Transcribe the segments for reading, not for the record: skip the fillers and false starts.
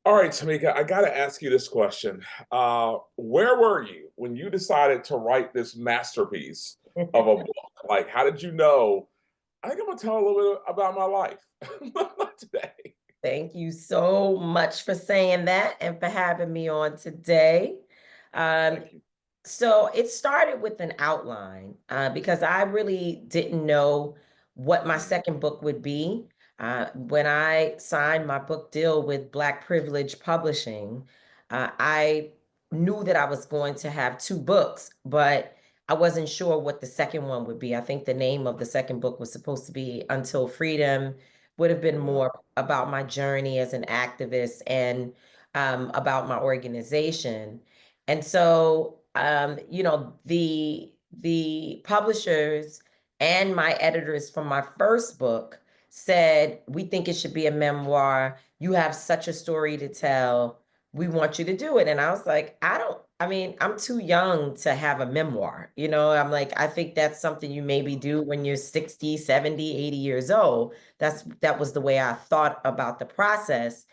All right, Tamika, I got to ask you this question. Where were you when you decided to write this masterpiece of a book? Like, how did you know? I think I'm going to tell a little bit about my life today. Thank you so much for saying that and for having me on today. Um, Thank you. so it started with an outline because I really didn't know what my Mhm. second book would be. When I signed my book deal with Black Privilege Publishing, I knew that I was going to have two books, but I wasn't sure what the second one would be. I think the name of the second book was supposed to be Until Freedom, would have been Yeah. more about my journey as an activist and about my organization. And so, the publishers and my editors from my first book said, "We think it should be a memoir. You have such a story to tell. We want you to do it." And I was like, I mean, I'm too young to have a memoir. I'm like, I think that's something you maybe do when you're 60, 70, 80 years old. That was the way I thought about the process.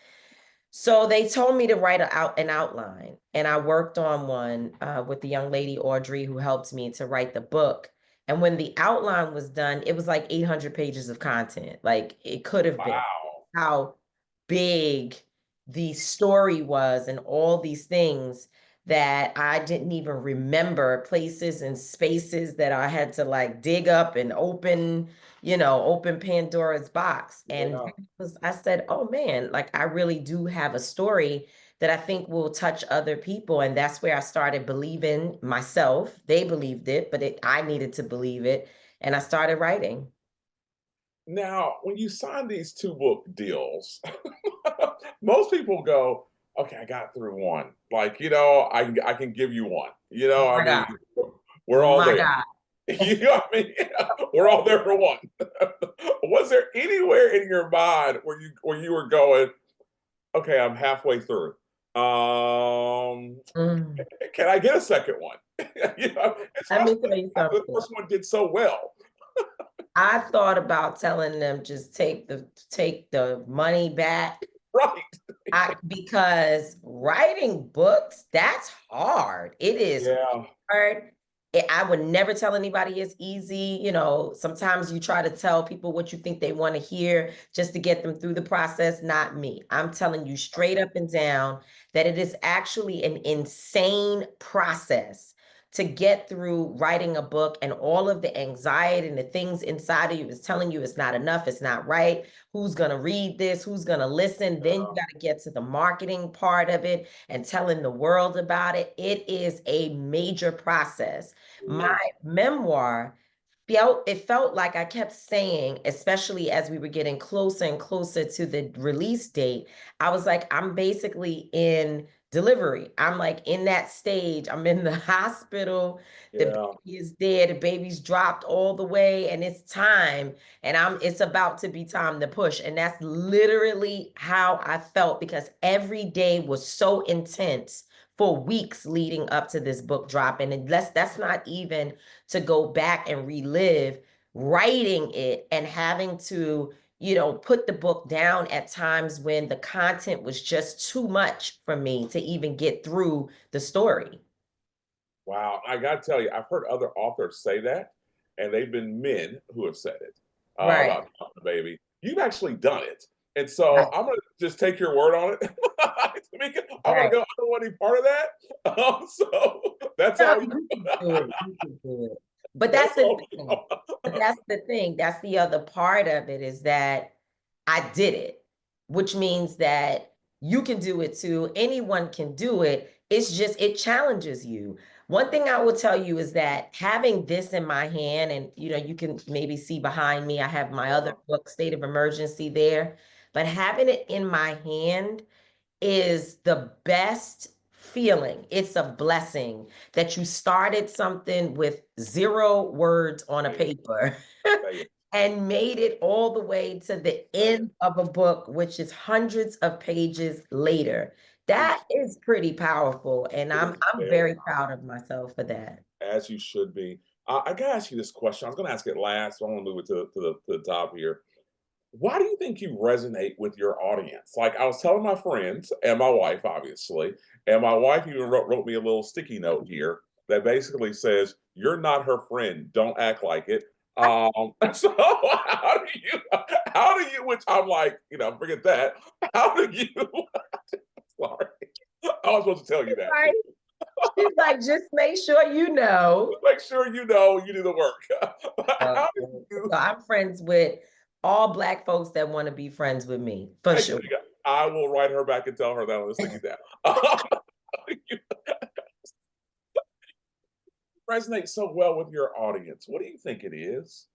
So they told me to write an outline, and I worked on one with the young lady Audrey who helped me to write the book. And when the outline was done, it was like 800 pages of content. Like it could have been Wow. how big the story was, and all these things that I didn't even remember, places and spaces that I had to like dig up and open Pandora's box. And Yeah. I said, oh man, like I really do have a story that I think will touch other people. And that's where I started believing myself. They believed it, but I needed to believe it. And I started writing. Now, when you sign these two book deals, most people go, okay, I got through one. Like, I can give you one. I My mean, God. we're all My there. God. You know what I mean? We're all there for one. Was there anywhere in your mind where you were going, okay, I'm halfway through. Mm. Can I get a second one? Let me Especially tell you after the something. first one did so well. I thought about telling them just take the money back. Right. Because writing books, that's hard. It is Yeah. hard. I would never tell anybody it's easy. Sometimes you try to tell people what you think they want to hear just to get them through the process. Not me. I'm telling you straight up and down that it is actually an insane process to get through writing a book, and all of the anxiety and the things inside of you is telling you it's not enough, it's not right. Who's going to read this? Who's going to listen? Then you got to get to the marketing part of it and telling the world about it. It is a major process. My Ooh. memoir felt like I kept saying, especially as we were getting closer and closer to the release date, I was like, I'm basically in delivery. I'm like in that stage. I'm in the hospital. The Yeah. baby is there. The baby's dropped all the way, and it's time. And it's about to be time to push. And that's literally how I felt, because every day was so intense for weeks leading up to this book dropping. And that's not even to go back and relive writing it and having to put the book down at times when the content was just too much for me to even get through the story. Wow. I got to tell you, I've heard other authors say that, and they've been men who have said it Right. about the baby. You've actually done it. And Right. so I'm going to just take your word on it. Tamika, I'm going to Right. go, I don't want any part of that. So that's No, all. you can do it. You can do it. But that's That's the all. thing. But that's the thing. That's the other part of it, is that I did it, which means that you can do it too. Anyone can do it. It's just, it challenges you. One thing I will tell you is that having this in my hand, and you can maybe see behind me, I have my other Uh-huh. book, State of Emergency, there. But having it in my hand is the best feeling. It's a blessing that you started something with 0 words on a Say it. paper Say it. and made it all the way to the Say it. end of a book, which is hundreds of pages later. That Oof. is pretty powerful. And It I'm is I'm very very proud of myself for that. as you should be. I got to ask you this question. I was going to ask it last, so I'm going to move it to the top here. why do you think you resonate with your audience? Like I was telling my friends and my wife, obviously, and my wife even wrote me a little sticky note here that basically says, "You're not her friend. Don't act like it." So how do you, which I'm like, forget that. How do you, sorry, I was supposed to tell you that too. Right? She's like, just make sure you know. Make sure you know you do the work. How do So you, I'm friends with all Black folks that want to be friends with me, for thank you. sure. I will write her back and tell her that on the sticky down. You resonate so well with your audience. What do you think it is?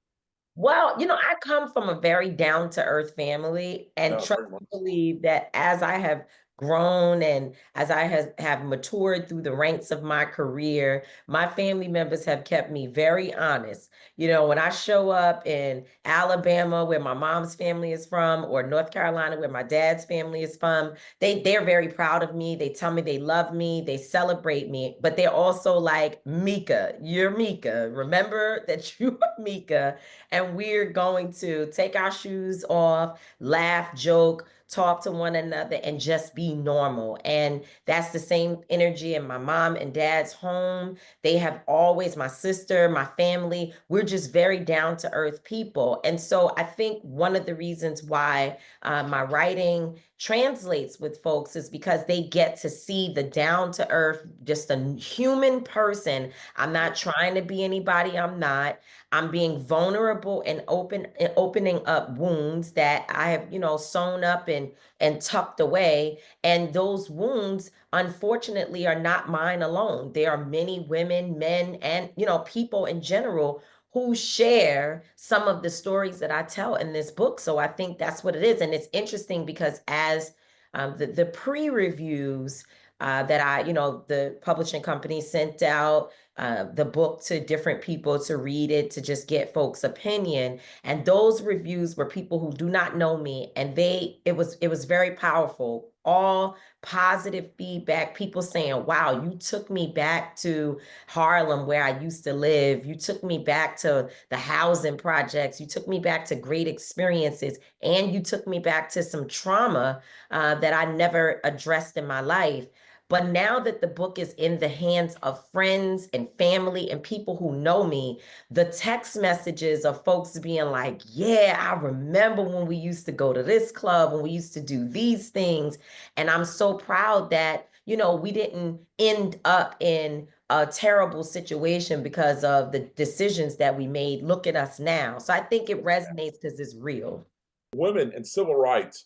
Well, I come from a very down to earth family and No, trust very much and so. believe that as I have grown and as I have matured through the ranks of my career, my family members have kept me very honest. When I show up in Alabama, where my mom's family is from, or North Carolina, where my dad's family is from, they're very proud of me. They tell me they love me, they celebrate me, but they're also like, Mika, you're Mika. Remember that you are Mika, and we're going to take our shoes off, laugh, joke, talk to one another, and just be normal. And that's the same energy in my mom and dad's home. They have always, my sister, my family, we're just very down to earth people. And so I think one of the reasons why my writing translates with folks is because they get to see the down to earth, just a human person. I'm not trying to be anybody I'm not. I'm being vulnerable and opening up wounds that I have, sewn up and tucked away. And those wounds, unfortunately, are not mine alone. There are many women, men, and people in general who share some of the stories that I tell in this book. So I think that's what it is. And it's interesting because as the pre-reviews that the publishing company sent out the book to different people to read it, to just get folks' opinion. And those reviews were people who do not know me, and it was very powerful. All positive feedback, people saying, wow, you took me back to Harlem where I used to live. You took me back to the housing projects. You took me back to great experiences. And you took me back to some trauma that I never addressed in my life. But now that the book is in the hands of friends and family and people who know me, the text messages of folks being like, yeah, I remember when we used to go to this club, when we used to do these things. And I'm so proud that, we didn't end up in a terrible situation because of the decisions that we made. Look at us now. So I think it resonates because it's real. Women and civil rights,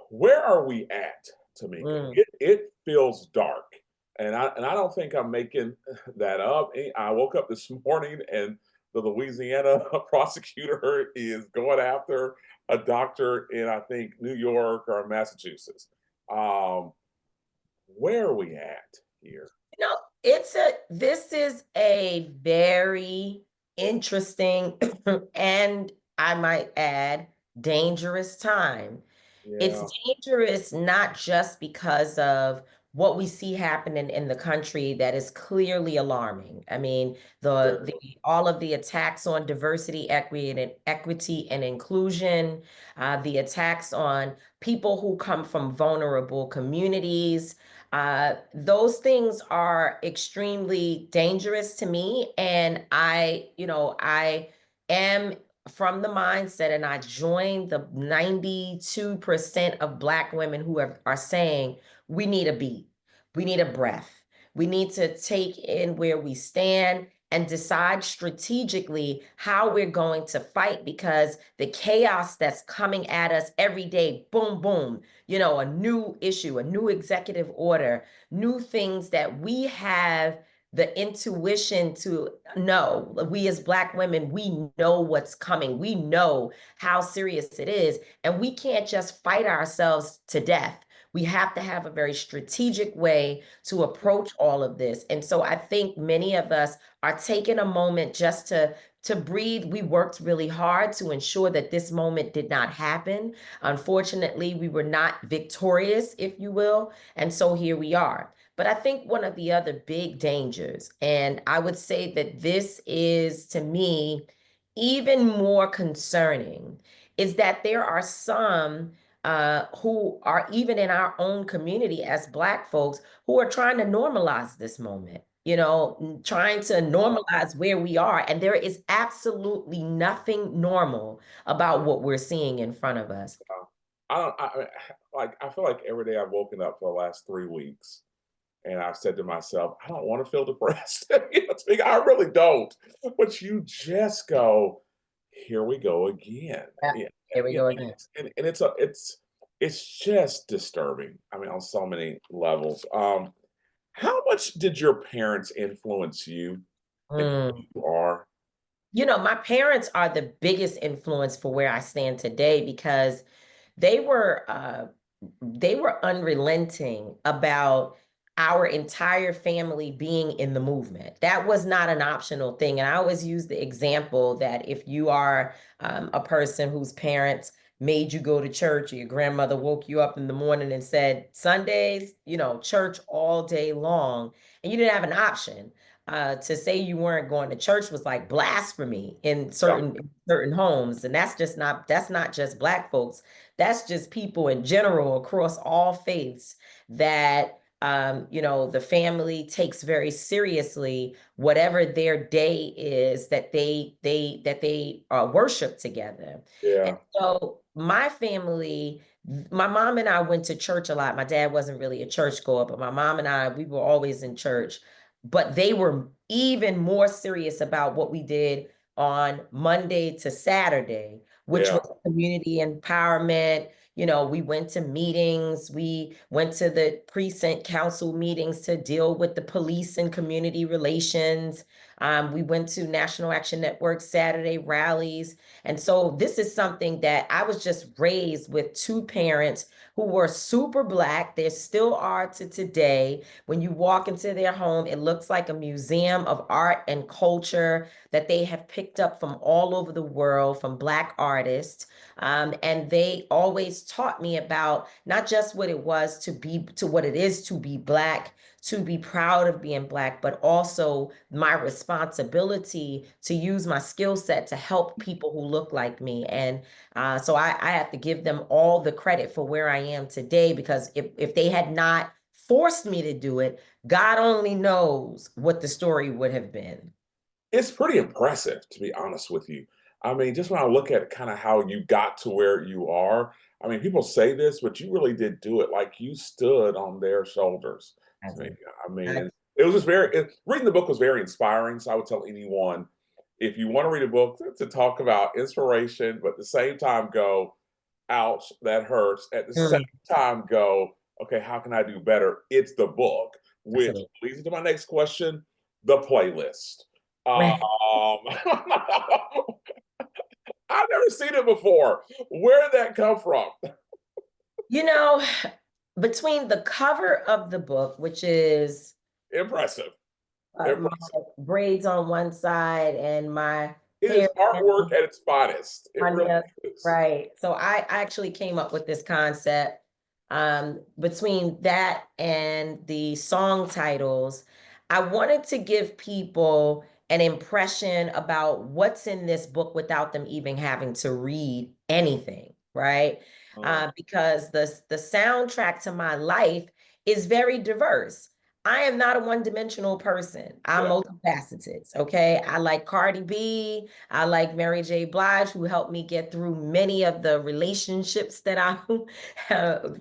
where are we at, Tamika? Mm. It feels dark. And I don't think I'm making that up. I woke up this morning and the Louisiana prosecutor is going after a doctor in, I think, New York or Massachusetts. Um, where are we at here? You know, this is a very interesting and I might add dangerous time. It's Yeah, dangerous not just because of what we see happening in the country that is clearly alarming. I mean, very the much. all of the attacks on diversity, equity and inclusion, the attacks on people who come from vulnerable communities. Those things are extremely dangerous to me. And I am from the mindset, and I joined the 92% of Black women who are saying we need a beat, we need a breath, we need to take in where we stand and decide strategically how we're going to fight, because the chaos that's coming at us every day, boom, boom, a new issue, a new executive order, new things that we have the intuition to know. We as Black women, we know what's coming. We know how serious it is. And we can't just fight ourselves to death. We have to have a very strategic way to approach all of this. And so I think many of us are taking a moment just to breathe. We worked really hard to ensure that this moment did not happen. Unfortunately, we were not victorious, if you will. And so here we are. But I think one of the other big dangers, and I would say that this is to me even more concerning, is that there are some who are even in our own community as Black folks who are trying to normalize this moment, trying to normalize where we are. And there is absolutely nothing normal about what we're seeing in front of us. I feel like every day I've woken up for the last 3 weeks and I've said to myself, I don't want to feel depressed. I really don't. But you just go, here we go again. Yeah, Yeah, here we yeah, go and again. it's just disturbing. I mean, on so many levels. How much did your parents influence you and who Mm. you are? My parents are the biggest influence for where I stand today because they were uh, they were unrelenting about our entire family being in the movement. That was not an optional thing. And I always use the example that if you are a person whose parents made you go to church, or your grandmother woke you up in the morning and said, Sundays, church all day long, and you didn't have an option. To say you weren't going to church was like blasphemy in Yeah, certain homes. And that's not just Black folks. That's just people in general across all faiths that the family takes very seriously whatever their day is that they worship together. And yeah, so my family, my mom and I went to church a lot. My dad wasn't really a church goer, but my mom and I, we were always in church. But they were even more serious about what we did on Monday to Saturday, which yeah, was community empowerment. We went to meetings, we went to the precinct council meetings to deal with the police and community relations. We went to National Action Network Saturday rallies. And so this is something that I was just raised with two parents who were super Black. They still are to today. When you walk into their home, it looks like a museum of art and culture that they have picked up from all over the world, from Black artists. And they always taught me about not just what it was to what it is to be Black, to be proud of being Black, but also my responsibility to use my skill set to help people who look like me. And so I have to give them all the credit for where I am today, because if they had not forced me to do it, God only knows what the story would have been. it's pretty impressive, to be honest with you. I mean, just when I look at kind of how you got to where you are, I mean, people say this, but you really did do it. Like you stood on their shoulders. I To me. did. I I, mean, it was just reading the book was very inspiring. So I would tell anyone, if you want to read a book to talk about inspiration, but at the same time go, ouch, that hurts. At the same mm, time go, okay, how can I do better? It's the book, which absolutely. leads to my next question, the playlist. Um, I've never seen it before. Where did that come from? You know, between the cover of the book, which is Impressive. my Impressive. braids on one side and my It hair is artwork at its finest. It on really the other, is. right. So I actually came up with this concept between that and the song titles. I wanted to give people an impression about what's in this book without them even having to read anything, right? Mm, Because the soundtrack to my life is very diverse. I am not a one-dimensional person. I'm yeah. multifaceted. Okay. I like Cardi B. I like Mary J. Blige, who helped me get through many of the relationships that I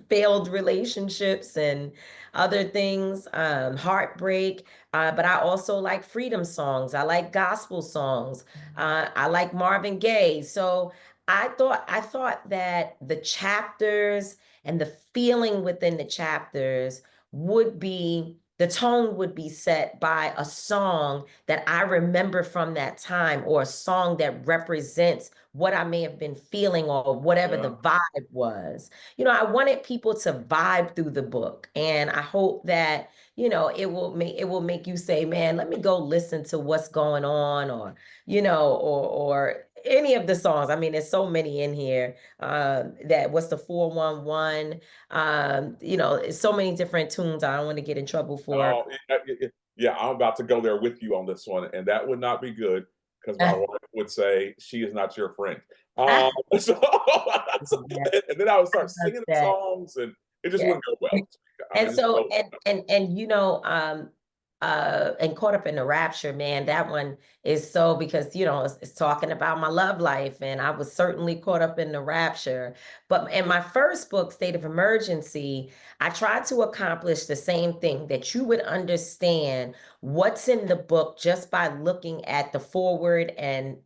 failed relationships and other things, heartbreak. But I also like freedom songs. I like gospel songs. I like Marvin Gaye. So I thought that the chapters and the feeling within the chapters would be the tone would be set by a song that I remember from that time, or a song that represents what I may have been feeling or whatever the Yeah. vibe was. I wanted people to vibe through the book, and I hope that, it will make you say, man, let me go listen to what's going on, or any of the songs. I mean, there's so many in here. That what's the 411? It's so many different tunes. I don't want to get in trouble for. Oh, yeah, I'm about to go there with you on this one, and that would not be good because my wife would say she is not your friend. Um, so, Yeah, and then I would I start love singing the that. songs, and it just Yeah. wouldn't go well. I mean, And it just so, goes. and you know, and Caught Up in the Rapture, man, that one is so, because you know it's talking about my love life, and I was certainly caught up in the rapture. But in my first book, State of Emergency, I tried to accomplish the same thing, that you would understand what's in the book just by looking at the forward, and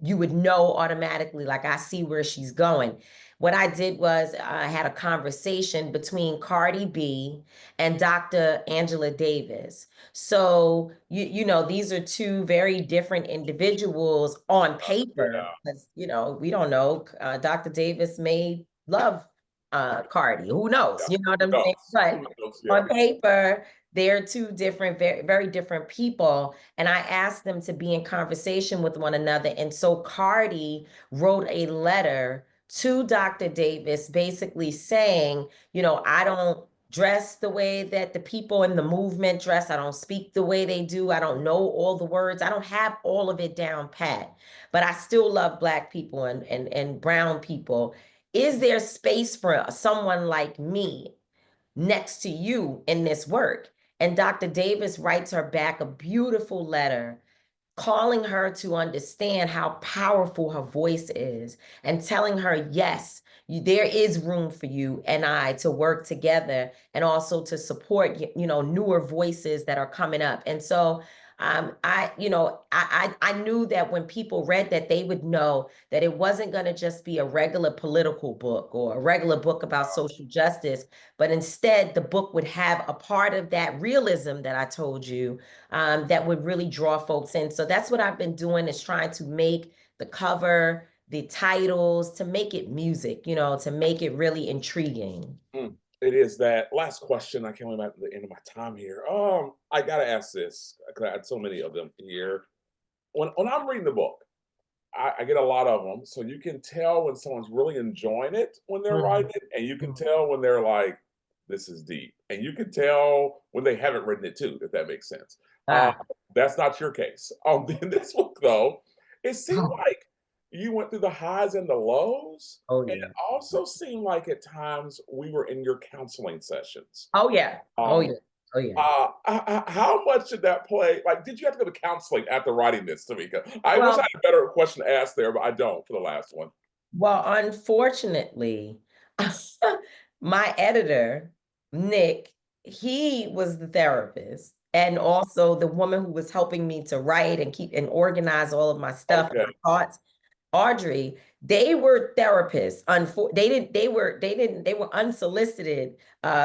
you would know automatically, like, I see where she's going. What I did was I had a conversation between Cardi B and Dr. Angela Davis. So you know, these are two very different individuals on paper, Yeah, because you know, we don't know. Dr. Davis may love Cardi. Who knows? yeah. You know what Who I'm saying? knows? Who But knows? Yeah. on paper, they're two different, very, very different people. And I asked them to be in conversation with one another. And so Cardi wrote a letter to Dr. Davis, basically saying, you know, I don't dress the way that the people in the movement dress. I don't speak the way they do. I don't know all the words. I don't have all of it down pat, but I still love Black people and brown people. Is there space for someone like me next to you in this work? And Dr. Davis writes her back a beautiful letter, calling her to understand how powerful her voice is, and telling her, yes, there is room for you and I to work together, and also to support, you know, newer voices that are coming up. And so you know, I knew that when people read that, they would know that it wasn't going to just be a regular political book or a regular book about social justice, but instead the book would have a part of that realism that I told you, that would really draw folks in. So that's what I've been doing, is trying to make the cover, the titles, to make it music, you know, to make it really intriguing. Mm, it is that last question. I can't wait at the end of my time here. I gotta ask this because I had so many of them here. When I'm reading the book, I get a lot of them, so you can tell when someone's really enjoying it when they're writing Mhm. it, and you can Mhm. tell when they're like, "This is deep," and you can tell when they haven't written it too, if that makes sense. Uh, Ah, that's not your case. In this book, though, it seemed oh, like you went through the highs and the lows, oh and yeah. it also seemed like at times we were in your counseling sessions. Oh yeah. Oh Um, yeah. Oh yeah. how much did that play? Like, did you have to go to counseling after writing this, Tamika? I wish I Well, had a better question to ask there, but I don't for the last one. well, unfortunately, my editor, Nick, he was the therapist, and also the woman who was helping me to write and keep and organize all of my stuff and Okay. my thoughts, Audrey. They were therapists. They were unsolicited,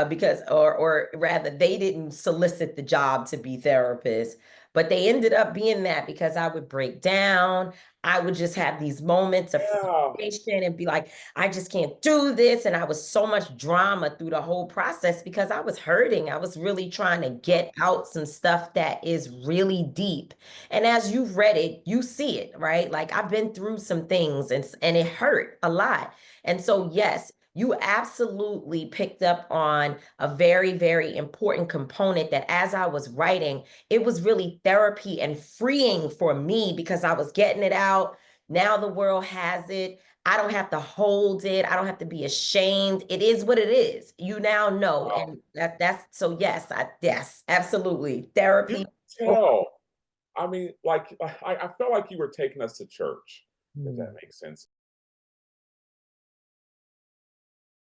because, or rather, they didn't solicit the job to be therapists, but they ended up being that, because I would break down. I would just have these moments of Yeah. frustration and be like, I just can't do this. And I was so much drama through the whole process, because I was hurting. I was really trying to get out some stuff that is really deep. And as you've read it, you see it, right? Like, I've been through some things, and it hurt a lot. And so, yes, you absolutely picked up on a very, very important component, that as I was writing, it was really therapy and freeing for me, because I was getting it out. Now the world has it. I don't have to hold it. I don't have to be ashamed. It is what it is. You now know. Wow. And that's so, yes, yes, absolutely. You Therapy. can tell. I mean, like I felt like you were taking us to church, if that Oh. makes sense.